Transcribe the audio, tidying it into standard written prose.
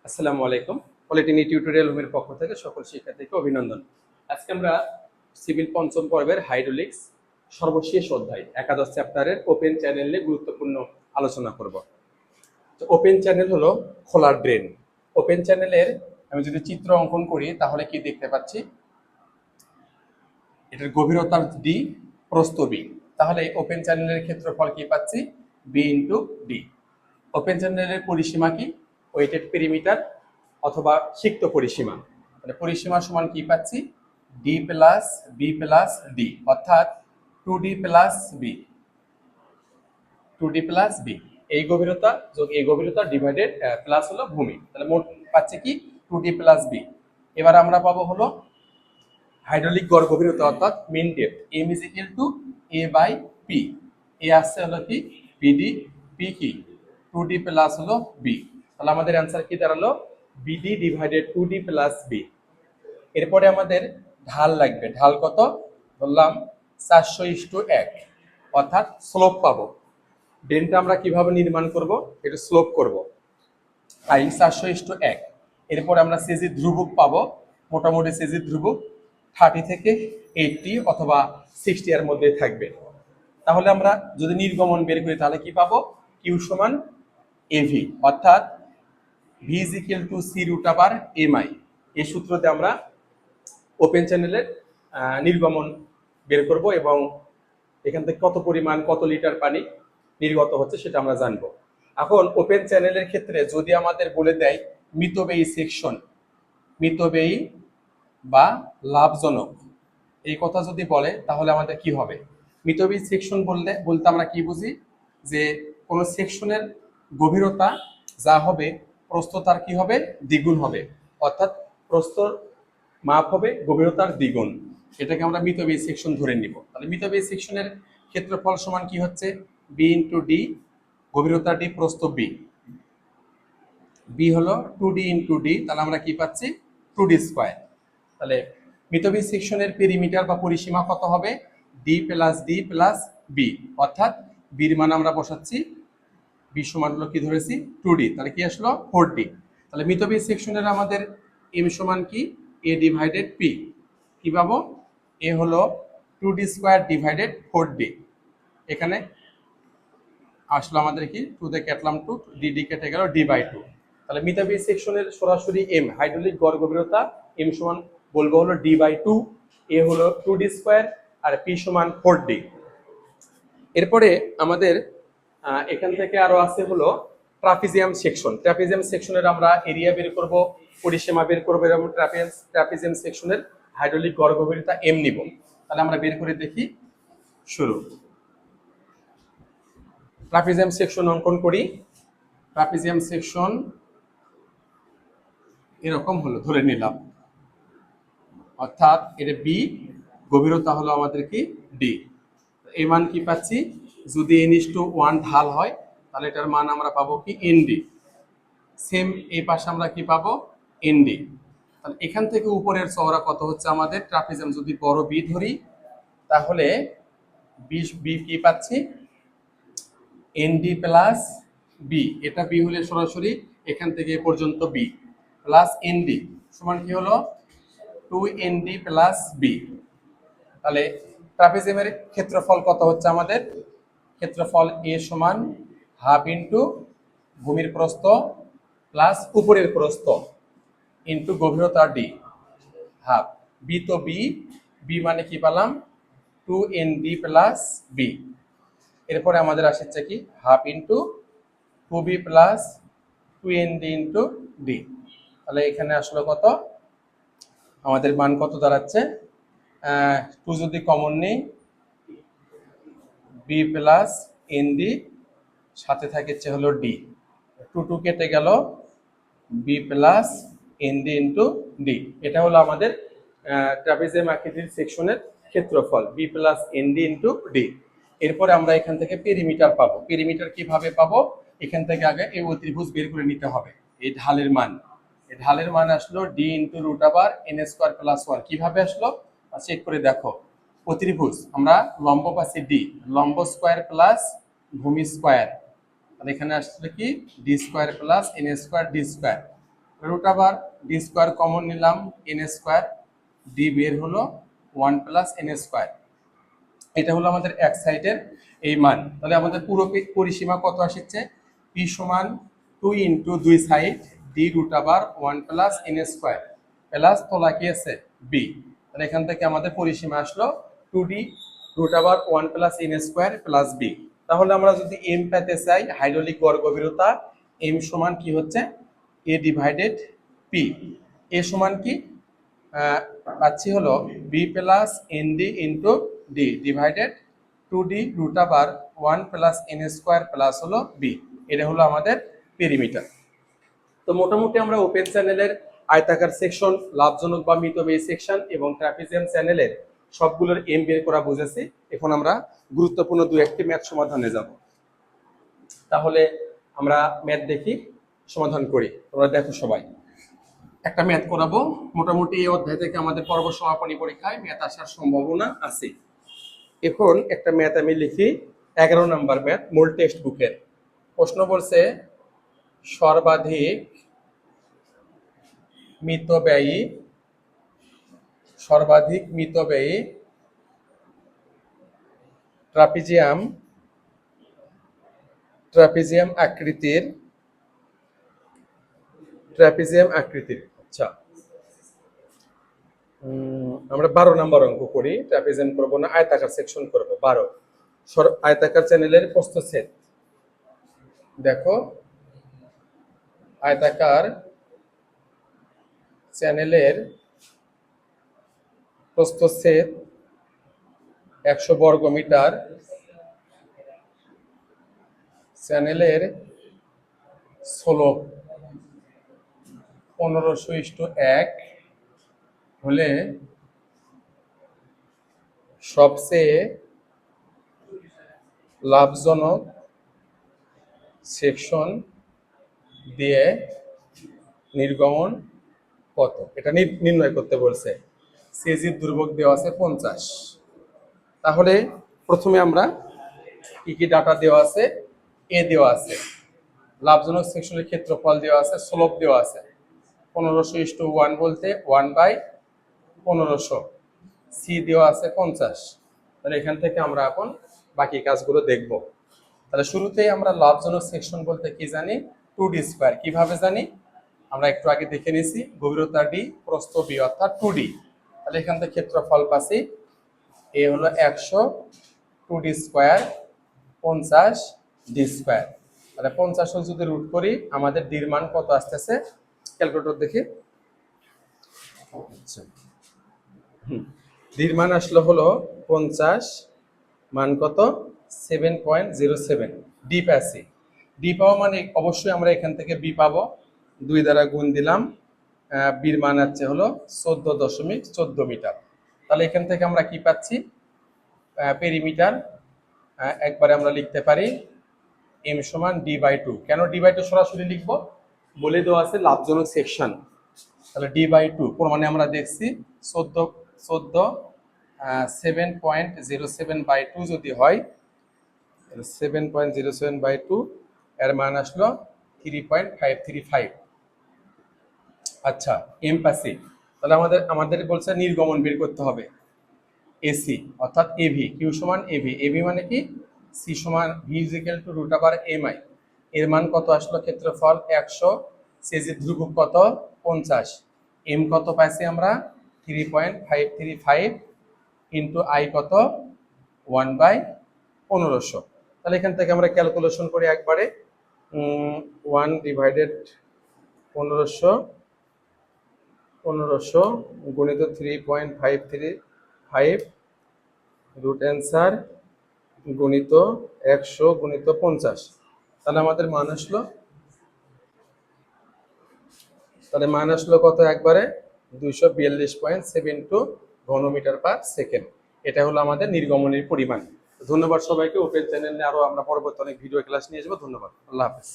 আসসালামু আলাইকুম। Polytechnic tutorial রুমের পক্ষ থেকে সকল শিক্ষার্থীকে অভিনন্দন। আজকে আমরা সিভিল পঞ্চম পর্বের হাইড্রোলিক্স সর্বশেষ অধ্যায় একাদশ চ্যাপ্টারের ওপেন চ্যানেল নিয়ে গুরুত্বপূর্ণ আলোচনা করব। তো ওপেন চ্যানেল হলো খোলা ড্রেন। ওপেন চ্যানেলের আমি যদি চিত্র অঙ্কন করি তাহলে কি দেখতে পাচ্ছি, এটার গভীরতা ডি, প্রস্থ বি। তাহলে ওপেন চ্যানেলের ক্ষেত্রফল কি পাচ্ছি, বি ইন্টু ডি। ওপেন চ্যানেলের পরিসীমা কি, ওয়েটেড পেরিমিটার অথবা সিক্ত পরিসীমা। মানে পরিসীমা সমান কি পাচ্ছি, D plus B plus D, অর্থাৎ 2d plus B, 2d plus B. এই গভীরতা যোগ এই গভীরতা ডিভাইডেড প্লাস হলো ভূমি, তাহলে মোট পাচ্ছে কি 2d প্লাস বি। এবার আমরা পাবো হলো হাইড্রোলিক গড় গভীরতা অর্থাৎ mean depth, M is equal to A by P. A আসছে হলো কি বিডি, পি কি 2d প্লাস হলো বি। তাহলে আমাদের অ্যান্সার কি দাঁড়ালো, BD divided 2d plus B. এরপরে আমাদের ঢাল লাগবে। ঢাল কত বললাম, 400:1, অর্থাৎ স্লোপ পাবো। ড্রেনটা আমরা কিভাবে নির্মাণ করব, এটা স্লোপ করব, তাই 400:1। এরপরে আমরা সেজি ধ্রুবক পাবো, মোটামুটি সেজি ধ্রুবক 30 থেকে 80 অথবা 60 এর মধ্যে থাকবে। তাহলে আমরা যদি নির্গমন বের করি তাহলে কি পাবো, কিউ সমান এভি, অর্থাৎ V is equal to C root আবার এম আই। এই সূত্রতে আমরা ওপেন চ্যানেলের নির্গমন বের করব এবং এখান থেকে কত পরিমাণ, কত লিটার পানি নির্গত হচ্ছে সেটা আমরা জানবো। এখন ওপেন চ্যানেলের ক্ষেত্রে যদি আমাদের বলে দেয় মিতব্যয়ী সেকশন, মিতব্যয়ী বা লাভজনক, এই কথা যদি বলে তাহলে আমাদের কি হবে। মিতব্যয়ী সেকশন বলতে আমরা কি বুঝি, যে কোনো সেকশনের গভীরতা যা হবে প্রস্থ তার কি হবে, দ্বিগুণ হবে, অর্থাৎ প্রস্থর মাপ হবে গভীরতার দ্বিগুণ। এটাকে আমরা মিতব্যয়ী সেকশন ধরে নিব। তাহলে মিতব্যয়ী সেকশনের ক্ষেত্রফল সমান কি হচ্ছে, বি ইন্টু ডি, গভীরতা ডি, প্রস্থ বি। বি হলো 2d ইন্টু ডি, তাহলে আমরা কি পাচ্ছি 2d স্কোয়ার। তাহলে মিতব্যয়ী সেকশনের পেরিমিটার বা পরিসীমা কত হবে, D plus D plus B, অর্থাৎ বির মান আমরা বসাচ্ছি, বি সমান হলো কি ধরেছি 2d, তাহলে কি আসলো 4d। তাহলে মিতব্যয়ী সেকশনের আমাদের এম সমান কি, এ ডিভাইডেড পি। কি পাবো, এ হলো 2d স্কোয়ার ডিভাইডেড 4d। এখানে আসলো আমাদের কি 2 দিয়ে কাটলাম 2, ডি কেটে গেল ডি বাই 2। তাহলে মিতব্যয়ী সেকশনের সরাসরি এম, হাইড্রোলিক গড় গভীরতা এম সমান বলবো হলো ডি বাই 2, এ হলো 2d স্কোয়ার আর পি সমান 4d। এরপরে আমাদের এখান থেকে আরো আছে হলো ট্রাপিজিয়াম সেকশন। ট্রাপিজিয়াম সেকশনের আমরা এরিয়া বের করব, পরিসীমা বের করবো এবং ট্রাপিজিয়াম সেকশনের হাইড্রোলিক গড় গভীরতা এম নিব। তাহলে আমরা বের করে দেখি। শুরু, ট্রাপিজিয়াম সেকশন অঙ্কন করি। ট্রাপিজিয়াম সেকশন এরকম হলো, ধরে নিলাম, অর্থাৎ এর বি, গভীরতা হলো আমাদের কি ডি। এই মান কি পাচ্ছি, যদি n:1 ঢাল হয় তাহলে এটার মান আমরা পাবো কি এনডি। সেম এই পাশে আমরা কি পাবো, এনডি। তাহলে এখান থেকে উপরের চওড়া কত হচ্ছে আমাদের, ট্রাপিজিয়াম যদি বড় বি ধরি তাহলে বি কি পাচ্ছি, এনডি প্লাস বি। এটা বি হলে সরাসরি এখান থেকে এ পর্যন্ত বি প্লাস এনডি সমান কি হলো 2nd প্লাস বি। তাহলে ট্রাপিজিয়ামের ক্ষেত্রফল কত হচ্ছে আমাদের, ক্ষেত্রফল এ সমান হাফ ইন্টু ভূমির প্রস্থ প্লাস উপরের প্রস্থ ইন্টু গভীরতা ডি, হাফ। বি তো বি, বি মানে কি পেলাম 2nd প্লাস বি। এরপরে আমাদের আসছে কি half into 2b plus 2nd into D. তাহলে এখানে আসলো কত, আমাদের মান কত দাঁড়াচ্ছে, 2 যদি কমন নেই, বি প্লাস এন ডি, সাথে থাকছে হলো ডি, 2 কেটে গেল, B plus N D into D. এটা হলো আমাদের ট্রাপিজিয়াম আকৃতির সেকশনের ক্ষেত্রফল, B plus N D into D. এরপরে আমরা এখান থেকে পেরিমিটার পাবো। পেরিমিটার কিভাবে পাবো, এখান থেকে আগে এই অতিভুজ বের করে নিতে হবে। এই ঢালের মান, এই ঢালের মান আসলো ডি ইন্টু রুট আবার এন স্কোয়ার প্লাস 1। কিভাবে আসলো চেক করে দেখো। অতিভুজ আমরা লম্ব পাচ্ছি ডি, লম্ব স্কোয়ার প্লাস ভূমি স্কোয়ার, তাহলে এখানে আসলে কি D square plus N square D square. Root আবার ডি স্কোয়ার কমন নিলাম, এন স্কোয়ার, ডি বের হলো 1 প্লাস এন স্কোয়ার। এটা হলো আমাদের এক সাইডের এই মান। তাহলে আমাদের পুরো পরিসীমা কত আসছে? পি সমান 2 ইন্টু দুই সাইড ডি রুট আবার 1 প্লাস এন স্কোয়ার প্লাস তোলা কি আছে বি। তাহলে এখান থেকে আমাদের পরিসীমা আসলো 2d রুট আবার 1 plus N square plus B. তাহলে আমরা যদি এম পেতে চাই, হাইড্রোলিক গড় গভীরতা এম সমান কি হচ্ছে এ ডিভাইডেড পি। এ সমান কি পাচ্ছি হলো B plus N D into D divided 2d root আবার 1 প্লাস এন স্কোয়ার প্লাস হলো বি। এটা হলো আমাদের পেরিমিটার। তো মোটামুটি আমরা ওপেন চ্যানেলের আয়তাকার সেকশন, লাভজনক বা মিতব্যয়ী সেকশন এবং ট্রাপিজিয়াম চ্যানেলের সবগুলোর এম বের করা বুঝেছি। এখন আমরা গুরুত্বপূর্ণ দু একটি ম্যাথ সমাধানে যাব। তাহলে আমরা ম্যাথ দেখি, সমাধান করি। তোমরা দেখো সবাই, একটা ম্যাথ করাবো। মোটামুটি এই অধ্যায় থেকে আমাদের পর্ব সমাপনী পরীক্ষায় ম্যাথ আসার সম্ভাবনা আছে। এখন একটা ম্যাথ আমি লিখি, 11 নম্বর ম্যাথ, মূল টেক্সট বুকের। প্রশ্ন বলছে সর্বাধিক মিতব্যয়ী ট্রাপিজিয়াম আকৃতির আচ্ছা, আমরা 12 নম্বর অঙ্ক করি। ট্রাপিজিয়াম করবো না, আয়তাকার সেকশন করব। 12 আয়তাকার চ্যানেলের প্রস্থচ্ছেদ। দেখো, আয়তাকার চ্যানেলের প্রস্থচ্ছেদ 100 বর্গ মিটার। চ্যানেলের স্লোপ 15:1 হলে সবচেয়ে লাভজনক সেকশন দিয়ে নির্গমন কত? এটা নির্ণয় করতে বলছে। সিজির দুর্ভোগ দেওয়া আছে 50। তাহলে প্রথমে আমরা কি কি ডাটা দেওয়া আছে? এ দেওয়া আছে, লাভজনক সেকশনের ক্ষেত্রফল দেওয়া আছে, স্লোপ দেওয়া আছে 15:1 বলতে 1/1500। সি দেওয়া আছে 50। তাহলে এখান থেকে আমরা এখন বাকি কাজগুলো দেখব। তাহলে শুরুতেই আমরা লাভজনক সেকশন বলতে কি জানি? 2d square. কিভাবে জানি? আমরা একটু আগে দেখে নিয়েছি, গভীরতা ডি, প্রস্থ বি, অর্থাৎ 2d। তাহলে এখান থেকে ক্ষেত্রফল পাচ্ছি এ হলো 100, 2d স্কোয়ার 50 ডি স্কোয়ার। তাহলে 50 যদি রুট করি, আমাদের ডির মান কত আসতেছে? ক্যালকুলেটর দেখি। আচ্ছা, ডির মান আসলো হলো 50, মান কত? 7.07। ডি পাচ্ছি। ডি পাওয়া মানে অবশ্যই আমরা এখান থেকে বি পাবো, 2 দ্বারা গুণ দিলাম। বির মান আছে হলো 14.14 মিটার। তাহলে এখান থেকে আমরা কি পাচ্ছি? পেরিমিটার একবারে আমরা লিখতে পারি এম সমান d/2। কেন d/2 সরাসরি লিখবো? বলে দেওয়া আছে লাভজনক সেকশন। তাহলে d/2 প্রমাণে আমরা দেখছি 7.07/2 যদি হয়, 7.07/2 এর মান আসলো 3.535। আচ্ছা, এম পাসি। তাহলে আমাদের বলছে নির্গমন বের করতে হবে, এসি অর্থাৎ এভি। কিউ সমান এভি। এভি মানে কি? সি সমান V is equal to root আবার এম আই। এর মান কত আসলো? ক্ষেত্রফল 100, সিজির ধ্রুবক কত? 50। এম কত পাইছি আমরা? 3.535 ইন্টু আই কত? 1/1500। তাহলে এখান থেকে আমরা ক্যালকুলেশন করি একবারে। 1 ডিভাইডেড 1500 গুণিত 3.535 রুট অ্যান্সার গুণিত 100 গুণিত 50। তাহলে আমাদের মান আসলো কত? একবারে 242.72 ঘনমিটার পার সেকেন্ড। এটা হলো আমাদের নির্গমনের পরিমাণ। ধন্যবাদ সবাইকে। ওপেন চ্যানেলে আরো আমরা পরবর্তী অনেক ভিডিও ক্লাস নিয়ে যাবো। ধন্যবাদ। আল্লাহ হাফেজ।